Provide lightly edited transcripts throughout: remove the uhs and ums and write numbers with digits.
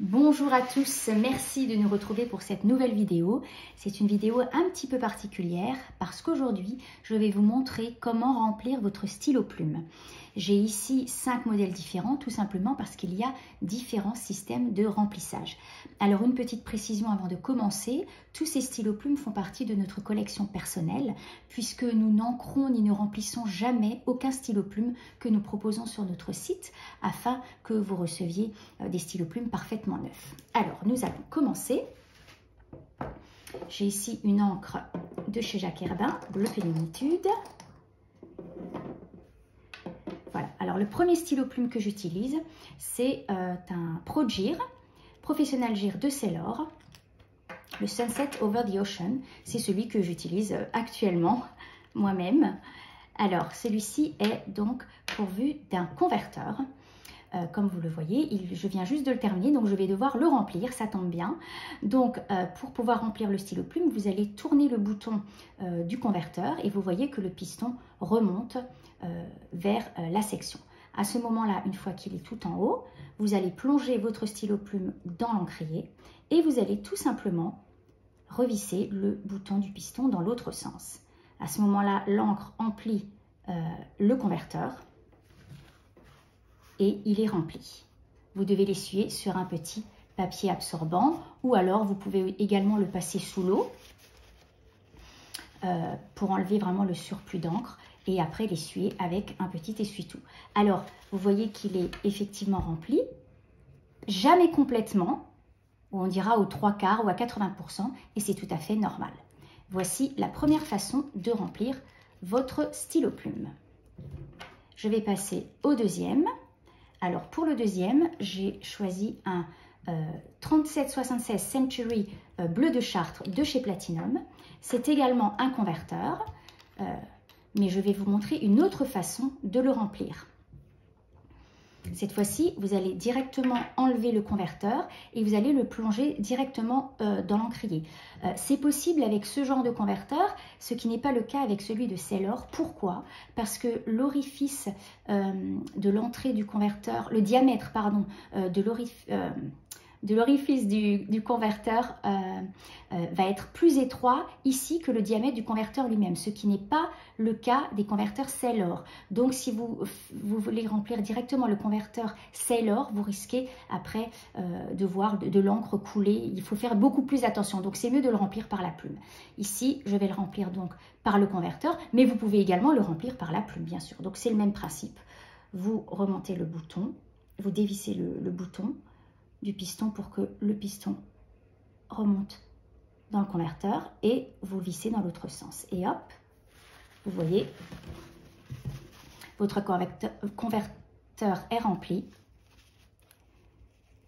Bonjour à tous, merci de nous retrouver pour cette nouvelle vidéo. C'est une vidéo un petit peu particulière parce qu'aujourd'hui, je vais vous montrer comment remplir votre stylo plume. J'ai ici 5 modèles différents, tout simplement parce qu'il y a différents systèmes de remplissage. Alors une petite précision avant de commencer, tous ces stylos plumes font partie de notre collection personnelle puisque nous n'encrons ni ne remplissons jamais aucun stylo plume que nous proposons sur notre site afin que vous receviez des stylos plumes parfaitement neufs. Alors nous allons commencer. J'ai ici une encre de chez Jacques Herbin, Bleu Plénitude. Voilà, alors le premier stylo plume que j'utilise, c'est un Pro Gir, Professional Gir de Sailor, le Sunset Over the Ocean. C'est celui que j'utilise actuellement moi-même. Alors celui-ci est donc pourvu d'un converteur. Comme vous le voyez, je viens juste de le terminer, donc je vais devoir le remplir, ça tombe bien. Donc pour pouvoir remplir le stylo plume, vous allez tourner le bouton du converteur et vous voyez que le piston remonte vers la section. À ce moment-là, une fois qu'il est tout en haut, vous allez plonger votre stylo plume dans l'encrier et vous allez tout simplement revisser le bouton du piston dans l'autre sens. À ce moment-là, l'encre emplit le converteur et il est rempli. Vous devez l'essuyer sur un petit papier absorbant ou alors vous pouvez également le passer sous l'eau pour enlever vraiment le surplus d'encre et après l'essuyer avec un petit essuie-tout. Alors, vous voyez qu'il est effectivement rempli, jamais complètement, on dira aux 3/4 ou à 80% et c'est tout à fait normal. Voici la première façon de remplir votre stylo plume. Je vais passer au deuxième. Alors pour le deuxième, j'ai choisi un 3776 Century bleu de Chartres de chez Platinum. C'est également un converteur, mais je vais vous montrer une autre façon de le remplir. Cette fois-ci, vous allez directement enlever le converteur et vous allez le plonger directement dans l'encrier. C'est possible avec ce genre de converteur, ce qui n'est pas le cas avec celui de Sailor. Pourquoi? Parce que l'orifice de l'entrée du converteur, le diamètre, pardon, de l'orifice du converteur va être plus étroit ici que le diamètre du converteur lui-même, ce qui n'est pas le cas des converteurs Sailor. Donc si vous voulez remplir directement le converteur Sailor, vous risquez après de voir de l'encre couler. Il faut faire beaucoup plus attention, donc c'est mieux de le remplir par la plume. Ici, je vais le remplir donc par le converteur, mais vous pouvez également le remplir par la plume, bien sûr. Donc c'est le même principe. Vous remontez le bouton, vous dévissez le bouton du piston pour que le piston remonte dans le converteur et vous vissez dans l'autre sens. Et hop, vous voyez, votre converteur est rempli.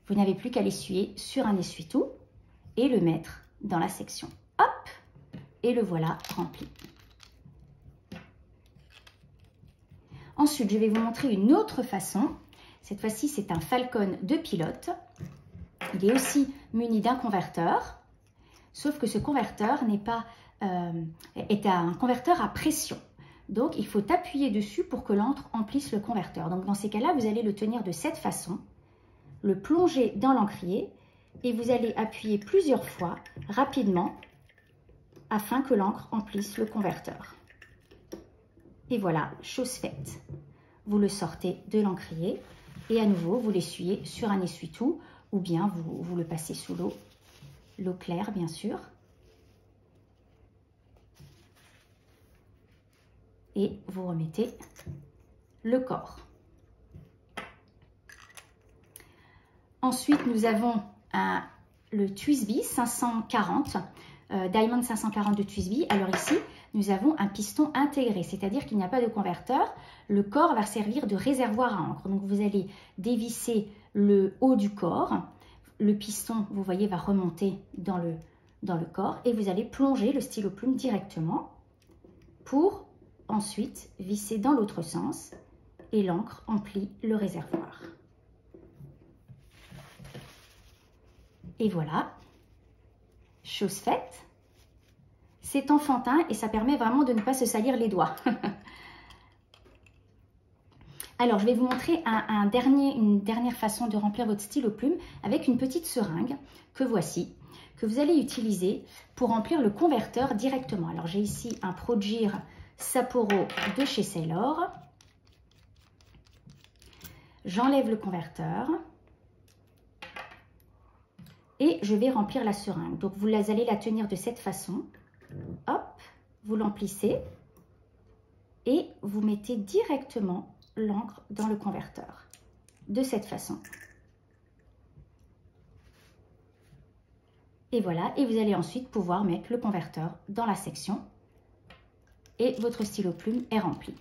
Vous n'avez plus qu'à l'essuyer sur un essuie-tout et le mettre dans la section. Hop, et le voilà rempli. Ensuite, je vais vous montrer une autre façon. Cette fois-ci, c'est un Falcon de pilote. Il est aussi muni d'un converteur, sauf que ce converteur est un converteur à pression. Donc, il faut appuyer dessus pour que l'encre emplisse le converteur. Donc, dans ces cas-là, vous allez le tenir de cette façon, le plonger dans l'encrier et vous allez appuyer plusieurs fois rapidement afin que l'encre emplisse le converteur. Et voilà, chose faite. Vous le sortez de l'encrier. Et à nouveau, vous l'essuyez sur un essuie-tout ou bien vous le passez sous l'eau claire, bien sûr. Et vous remettez le corps. Ensuite, nous avons le Twisby 540, Diamond 540 de Twisby. Alors ici, nous avons un piston intégré, c'est-à-dire qu'il n'y a pas de converteur. Le corps va servir de réservoir à encre. Donc vous allez dévisser le haut du corps. Le piston, vous voyez, va remonter dans le corps et vous allez plonger le stylo plume directement pour ensuite visser dans l'autre sens et l'encre emplit le réservoir. Et voilà, chose faite. C'est enfantin et ça permet vraiment de ne pas se salir les doigts. Alors, je vais vous montrer une dernière façon de remplir votre stylo plume avec une petite seringue que voici, que vous allez utiliser pour remplir le converteur directement. Alors, j'ai ici un Pro-Gir Sapporo de chez Sailor. J'enlève le converteur et je vais remplir la seringue. Donc, vous allez la tenir de cette façon. Hop, vous l'emplissez et vous mettez directement l'encre dans le converteur. De cette façon. Et voilà, et vous allez ensuite pouvoir mettre le converteur dans la section et votre stylo plume est rempli.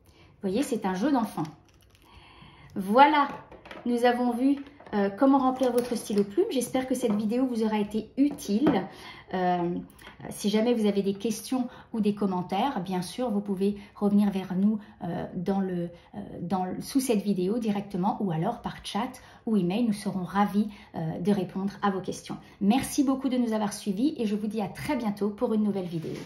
Vous voyez, c'est un jeu d'enfant. Voilà, nous avons vu comment remplir votre stylo plume. J'espère que cette vidéo vous aura été utile. Si jamais vous avez des questions ou des commentaires, bien sûr, vous pouvez revenir vers nous sous cette vidéo directement ou alors par chat ou email. Nous serons ravis de répondre à vos questions. Merci beaucoup de nous avoir suivis et je vous dis à très bientôt pour une nouvelle vidéo.